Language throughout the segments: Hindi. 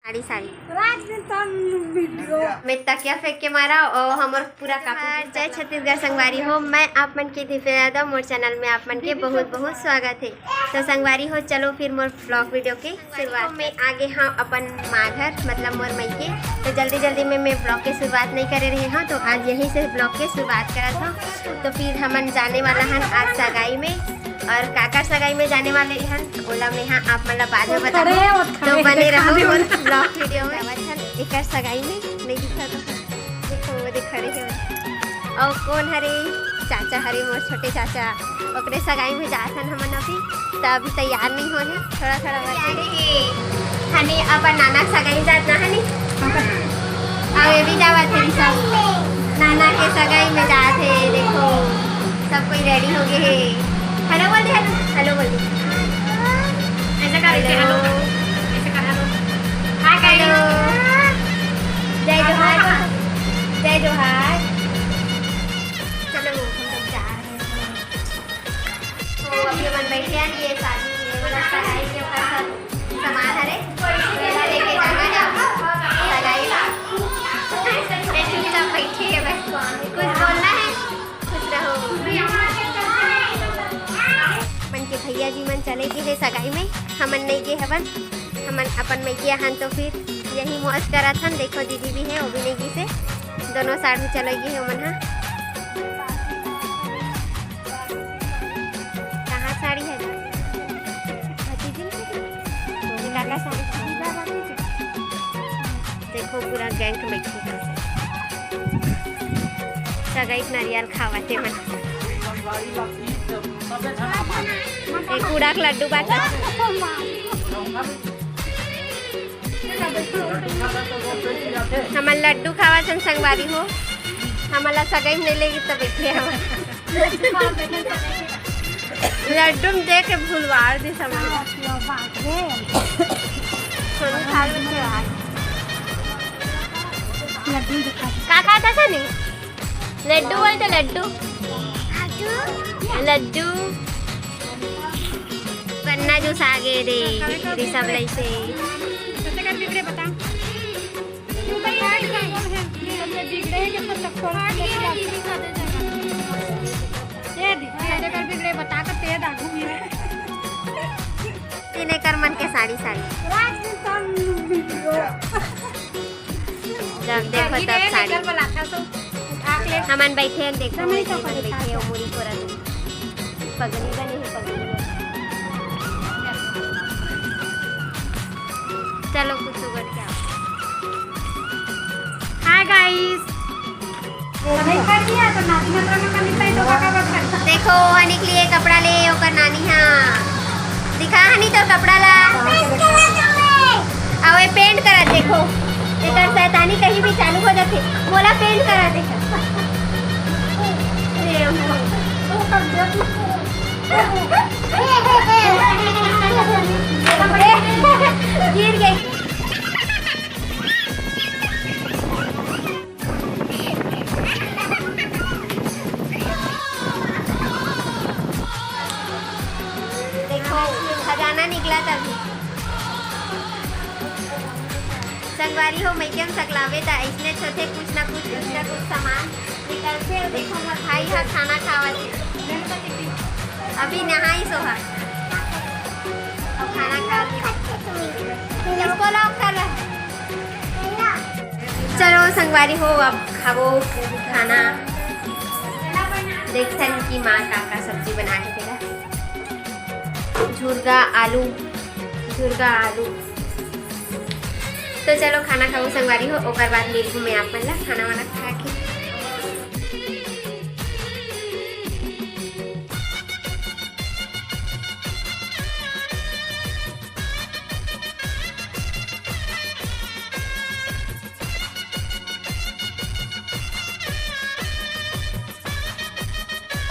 साड़ी साड़ी मैं तकिया फेंक के मारा और हमार पूरा काफी। जय छत्तीसगढ़ संगवारी हो, मैं आप मन के दिव्य यादव मोर चैनल में आप मन के बहुत बहुत स्वागत है। तो संगवारी हो, चलो फिर मोर ब्लॉग वीडियो के शुरुआत में आगे हाँ अपन माँ घर मतलब मोर मई के। तो जल्दी जल्दी में मैं ब्लॉग की शुरुआत नहीं करे रही हूँ, तो आज यहीं से ब्लॉग की शुरुआत करा था। तो फिर हमन जाने वाला है आज सगाई में, और काका सगाई में जाने वाले हैं ओला में। हाँ आप मतलब बाद में बता तो बने रहो ब्लॉग वीडियो में। एक सगाई में नहीं दिखा तो देखो वो दिख रहे हैं। और कौन हरे चाचा हरे मोर छोटे चाचा ओकरे सगाई में जात हन हमन अभी। तो अभी तैयार नहीं हो है, थोड़ा थोड़ा हनी अपन नाना सगाई जात ना हनी और ये भी जावत है सब नाना के सगाई में जात है। देखो सब कोई रेडी हो गए है। हेलो बोल दे, हेलो बोल दे, ऐसा कर दे, हेलो ऐसे कर, हेलो हाय हेलो जय जोहार जय जोहार। चलो हम लोग जा रहे हैं। तो अभी अपन बैठे हैं, ये शादी ये वाला सगाई के ऊपर सब सामान हरे लेके जाना जाओ सगाई ला। ऐसे भी सब बैठे हैं, बस कुछ बोलना है कुछ रहो। के भैया जी मन चले गए सगाई में, हमन नहीं गए हवन, हमन अपन में किया हन। तो फिर यही मौज करा था। देखो दीदी भी है, वो भी नहीं गई से, दोनों साइड में चले गए हमन। हाँ कहाँ साड़ी है काका साड़ी। देखो पूरा गैंग बैठे सगाई नारियल खावाते मन। एक कूड़ा के लड्डू बात हमारे लड्डू खावा सन संगवारी हो। हमारा सगाई नहीं लेगी तब बैठे हम लड्डू में दे के भूलवार दी सब का खाता था नहीं लड्डू बोलते लड्डू लड्डू गन्ना जूस आगे रे सब लैसे बता कर मन के साड़ी साड़ी जब देखो तब साड़ी हमन बैठे हैं। देखो बैठे हो मुड़ी को पगड़ी बनी है पगड़ी। चलो कुछ उगड़ के आओ। हाय गाइस, देखो हनी के लिए कपड़ा ले ओकर नानी। हाँ दिखा हनी तो कपड़ा ला और पेंट करा। देखो एक शैतानी कहीं भी चालू हो जाते बोला पेंट करा। देखो गिर गई। देखो खजाना निकला तभी संगवारी हो मैं क्यों सकलावे था इसने छोटे कुछ ना कुछ सामान निकलते। देखो मोर भाई हा खाना खावत अभी नहाई सोहा और खाना खा इसको लॉक कर रहा। चलो संगवारी हो अब खाओ खाना। देखते हैं कि माँ का सब्जी बना के देगा। झुरगा आलू तो चलो खाना खाओ संगवारी हो, ओकर बाद मिल घूमे आप मन ला खाना वाना खा के।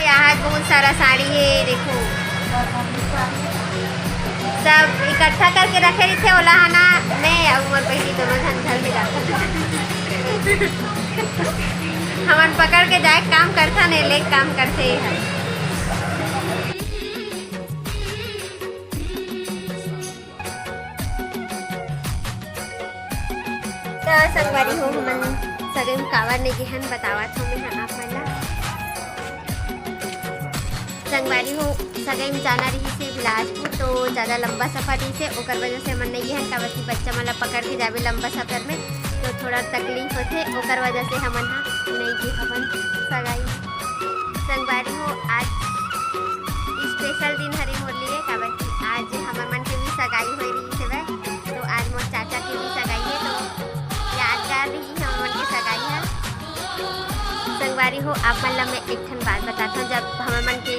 यहाँ बहुत सारा साड़ी है, देखो सब इकट्ठा करके रखे थे ओलाहाना में। और उमर पहली दोनों धन घर में जाता हमन पकड़ के जाए काम करता नहीं ले काम करते हैं। तो संगवारी हो हमन सगई कावर ने गिहन बतावत हो मैं आप मन ला संगवारी हो सगई में जाना रही से बिलासपुर तो ज़्यादा लंबा सफ़र रही से ओकर वजह से हमन नहीं गिहन काबर की बच्चा मन ला पकड़ के जावे लंबा सफ़र में तो थोड़ा तकलीफ होथे ओकर वजह से हमन नहीं गे हमन सगाई संगवारी हो आज स्पेशल दिन हरे मोर लिए काबर की आज हमर मन के भी सगाई हो रही है तो आज मोर चाचा की भी सगाई है तो यादगार रही हमर मन की सगाई है संगवारी हो आप मन ला मैं एक ठन बात बताता हूँ जब हमर मन के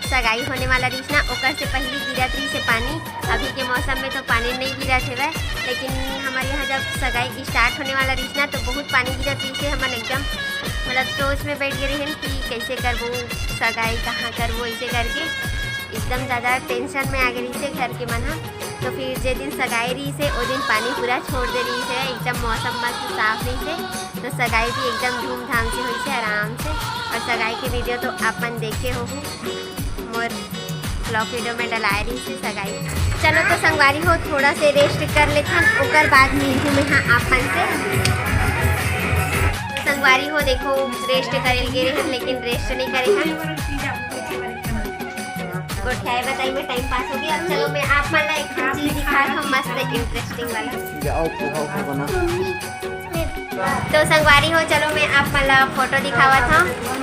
सगाई होने वाला रही ना ओकर से पहले गिरत रही से पानी अभी के मौसम में तो पानी नहीं गिरत है लेकिन हमारे यहाँ जब सगाई स्टार्ट होने वाला रही ना तो बहुत पानी गिरत रही से हमन एकदम मतलब सोच में बैठ गए रहे कि कैसे करबो सगाई कहाँ करबो ऐसे करके एकदम ज़्यादा टेंशन में आ गई से घर के मन तो फिर जे दिन सगाई रही से वो दिन पानी पूरा छोड़ दे रही से एकदम मौसम मस्त साफ रही से तो सगाई भी एकदम धूमधाम से हुई से आराम से और सगाई के वीडियो तो आप मन देखे हो मोर ब्लॉग वीडियो में डलाए रही से सगाई। चलो तो संगवारी हो थोड़ा से रेस्ट कर लेते ओकर बाद मिलूँ मैं हाँ आप मन से संगवारी हो देखो रेस्ट करे गे रहे लेकिन रेस्ट नहीं करे हैं गोठियाए बताई में टाइम पास हो गया। अब चलो मैं आप मन ला एक चीज दिखा रहा हूँ मस्त इंटरेस्टिंग वाला तो संगवारी हो चलो मैं आप मन ला फोटो दिखावा था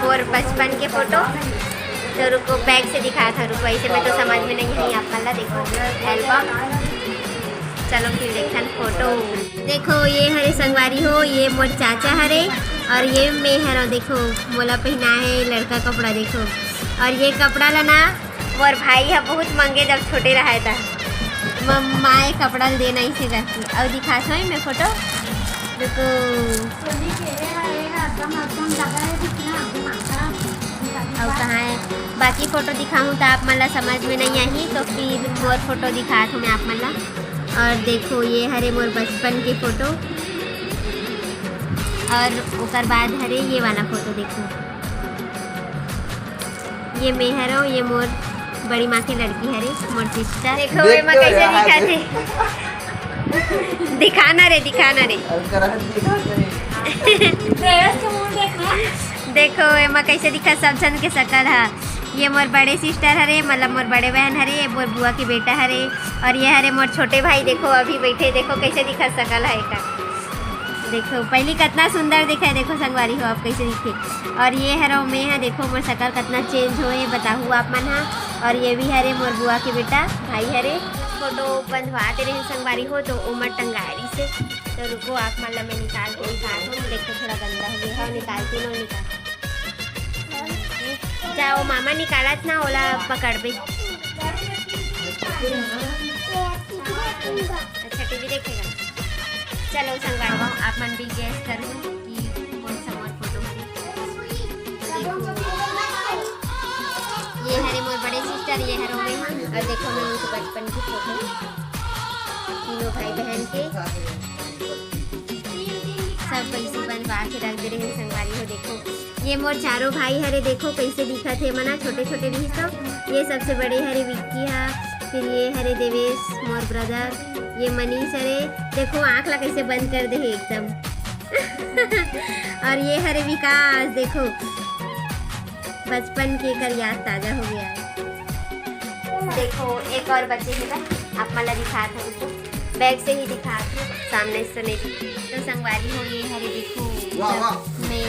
और बचपन के फोटो तो रुको बैग से दिखाया था रुको ऐसे में तो समझ में नहीं आई आप मन ला देखो एल्बम चलो फिर देखन फोटो देखो ये हरे संगवारी हो ये मोर चाचा हरे और ये मैं हरो देखो मोला पहना है लड़का कपड़ा देखो और ये कपड़ा ला ना मोर भाई है बहुत मंगे जब छोटे रहा था माए कपड़ा देना ही से रहती और दिखा था मैं फोटो देखो और कहाँ है बाकी फ़ोटो दिखाऊँ तो आप मन ला समझ में नहीं आई तो फिर मोर फोटो दिखा था मैं आप मन ला और देखो ये हरे मोर बचपन के फ़ोटो और उसके बाद हरे ये वाला फ़ोटो देखो ये मैं हरो ये मोर बड़ी माँ की लड़की हरे मोर सिस्टर देखो ये माँ कैसे दिखाते दिखाना रे देखो ये माँ कैसे दिखा सब जन के शकल है ये मोर बड़े सिस्टर हरे मतलब मोर बड़े बहन हरे ये मोर बुआ की बेटा हरे और ये हरे मोर छोटे भाई देखो अभी बैठे देखो कैसे दिखा शकल है का देखो पहली कितना सुंदर दिखा है देखो संगवारी हो आप कैसे दिखे और ये हरो मैं है देखो मोर शकल कितना चेंज हो ये बताऊँ आप मन हाँ और ये भी हरे मोर बुआ के बेटा भाई हरे फोटो बंधवाते रहे संगवारी हो तो उमर टंगारी से तो रुको आप मान ला मैं निकाल के दिखा दूँ देखो थोड़ा गंदा हो गया है निकालती नो निकाल जाओ मामा निकालत ना ओला पकड़ बे अच्छा टीवी देखेगा चलो संगवारी आप मन भी गैस करो कि कौन सा मोर फोटो ये हरे मोर बड़े सिस्टर ये हरो में और देखो मैं उनके बचपन की फोटो तीनों भाई बहन के सब कैसे बनवा के रख दे रहे हैं संगवारी हो देखो ये मोर चारों भाई हरे देखो कैसे दिखा थे मना छोटे छोटे भी तो ये सबसे बड़े हरे विक्की है फिर ये हरे देवेश मोर ब्रदर ये मनीष हरे देखो आँख ला कैसे बंद कर दे एकदम और ये हरे विकास देखो बचपन के कर याद ताज़ा हो गया है देखो एक और बच्चे है आप मला दिखा था उसको बैग से ही दिखा था सामने से नहीं तो संगवारी हो ये हरे देखो मैं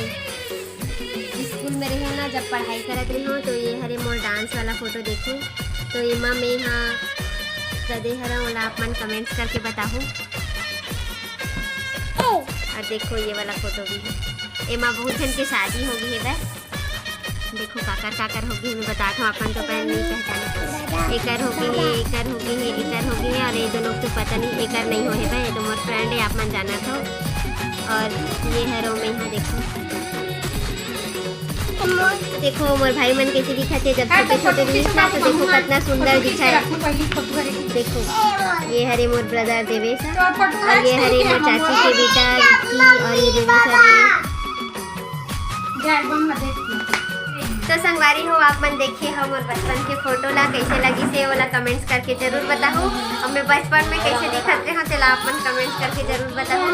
स्कूल में रही ना जब पढ़ाई करत रही हूँ तो ये हरे मोर डांस वाला फोटो देखो तो ये माँ मैं यहाँ कदे हरा वाला आप मन कमेंट्स करके बताओ और देखो ये वाला फोटो भी है ये माँ बहुत जन की शादी हो गई है देखो काकर हो गई मैं बताता हूँ अपन तो पहले नहीं पहचाना एकर हो गई है एकर हो गई है एकर हो गई है और ये दोनों तो पता नहीं एकर नहीं हो है भाई तो मोर फ्रेंड है आप मन जाना था और ये है रो में यहाँ देखो मोर भाई मन कैसे दिखाते जब छोटे छोटे दिखा तो देखो कितना सुंदर दिखा है देखो ये हरे मोर ब्रदर देवेश और ये हरे मोर चाची के बेटा और ये देवेश तो संगवारी हो आप मन देखे हम और बचपन के फोटो ला कैसे लगी से वाला कमेंट्स करके जरूर बताओ और मैं बचपन में कैसे दिखते हैं तो आप मन कमेंट्स करके जरूर बताओ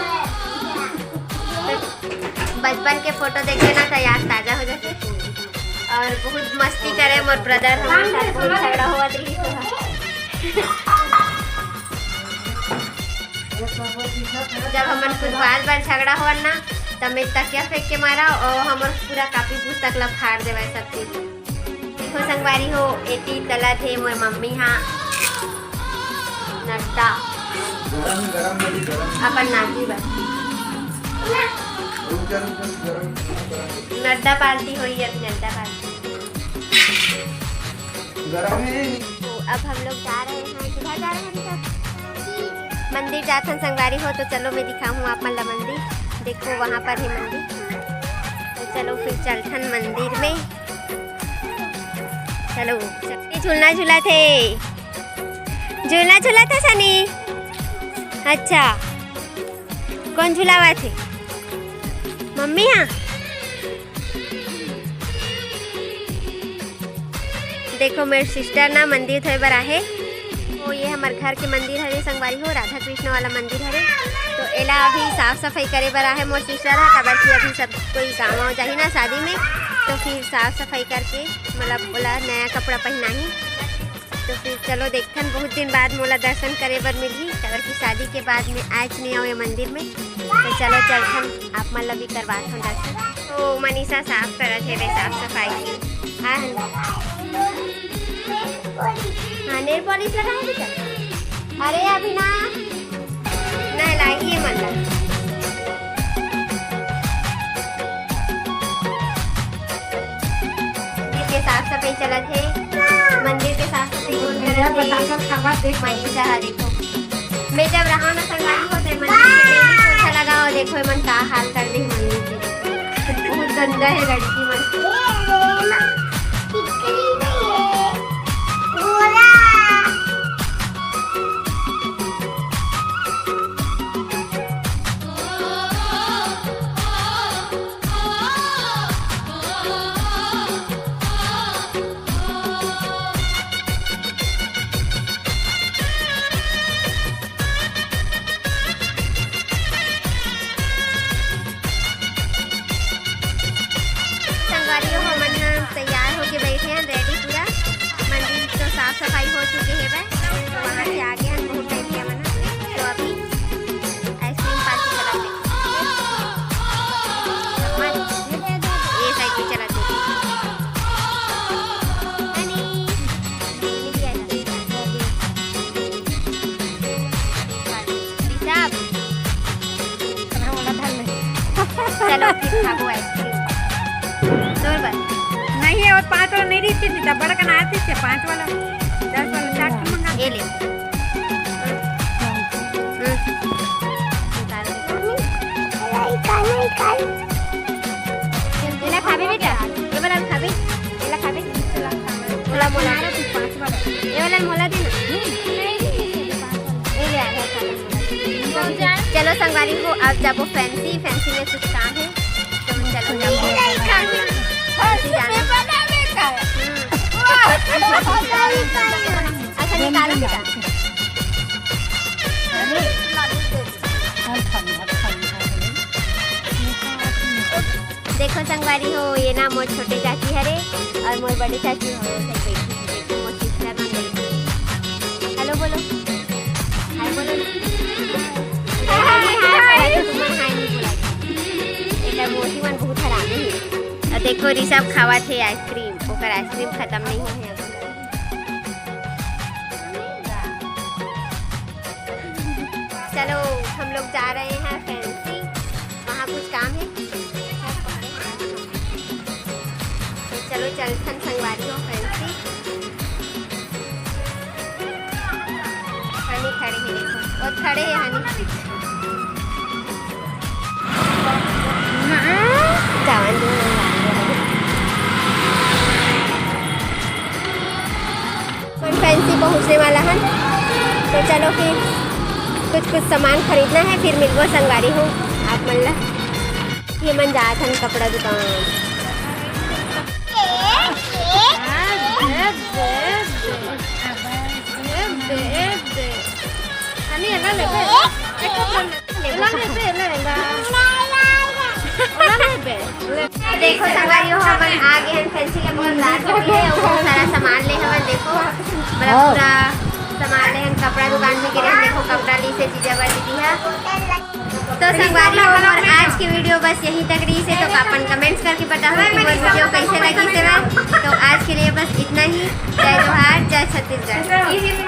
बचपन के फोटो देखे ना तो याद ताजा हो जाते और बहुत मस्ती करे। मोर ब्रदर हमारे साथ बहुत झगड़ा हुआ रही जब हमन कुछ बार झगड़ा हुआ ना तब मैं तकिया फेंक के मारा और हमार पूरा कापी पुस्तक ला फाड़ देवा सब चीज। देखो संगवारी हो एटी तला थे मोर मम्मी हाँ नड्डा अपन नाची बस नड्डा पार्टी हुई है नड्डा पार्टी। तो अब हम लोग जा रहे हैं किधर जा रहे हैं सब मंदिर जाते हैं संगवारी हो। तो चलो मैं दिखाऊँ आप मतलब मंदिर देखो वहाँ पर है मंदिर। तो चलो फिर चलथन मंदिर में। चलो झूलना झूला था सनी। अच्छा कौन झूलावा थे मम्मी? हाँ देखो मेरे सिस्टर ना मंदिर थे बर आहे। तो ये हमारे घर के मंदिर है संगवारी हो राधा कृष्ण वाला मंदिर है। तो एला अभी साफ सफाई करे बर आहे मोर सिस्टर है कबर की अभी सब कोई काम हो जाही ना शादी में। तो फिर साफ सफाई करके मतलब बोला नया कपड़ा पहना ही। तो फिर चलो देखथन बहुत दिन बाद मोला दर्शन करे बर मिलही कबर की शादी के बाद में आज नहीं आओ मंदिर में। तो चलो चलथन आप मतलब भी करवात हूँ दर्शन। तो मनीषा साफ करत है वे साफ सफाई की। हाँ नेल पॉलिश लगाए बेटा। अरे अभी ना लाइए मतलब के साफ सफाई चला थे मंदिर के साफ सफाई मनीषा देखो मैं जब रहा ना संगवारी होते मंदिर अच्छा लगा और देखो मन का हाल कर दी मंदिर के बहुत गंदा है लड़की मन। तैयार होके बैठे हैं रेडी पूरा मंदिर तो साफ सफाई हो चुकी है भाई। तो वहाँ से आगे हम बहुत टाइम किया मना। तो अभी आइसक्रीम पार्टी चलाते ये साइड पे चलाते चलो फिर खाओ आइसक्रीम नहीं है और 5 वाला नहीं रहती थी बड़ा का आती थी 5 वाला 10 वाला चाट मंगा ये ले ये खाबे बेटा ये वाला खाबे ये खाबे थोड़ा मोला 5 वाला ये वाला मोला दे ना ये ले आया चलो संगवारी को अब जाबो फैंसी में कुछ काम है तो चलो जाबो अच्छा निकालो बेटा। देखो संगवारी हो ये ना मोर छोटे चाची हरे और मोर बड़े चाची हो देखो मोर सिस्टर ना गई। हेलो बोलो हाय बोलो एक मोटी मन बहुत हरामी है। और देखो ऋषभ खावा थे आइसक्रीम ओकर आइसक्रीम खत्म नहीं हो है। चलो हम लोग जा रहे हैं फैंसी वहाँ कुछ काम है। तो चलो चलथन संगवारी हो फैंसी। हनी खड़े हैं देखो और खड़े हैं हनी जावन फैंसी पहुँचने वाला है। तो चलो फिर कुछ सामान खरीदना है फिर मिलवो संगवारी हो आप मल्ला ये मन जात हन कपड़ा दुकान। देखो संगवारी हो हमन आगे हम फैंसी के बाजार चुके हैं और बहुत सारा सामान ले हमन देखो मतलब पूरा सामान ले हम कपड़ा दुकान में गिरे हैं देखो कपड़ा ली से जीजाबा दीदी है। तो संगवारी हो और आज की वीडियो बस यहीं तक रही से तो अपन कमेंट्स करके बताओ कि वो वीडियो कैसे लगी से तो आज के लिए बस इतना ही। जय जोहार जय छत्तीसगढ़।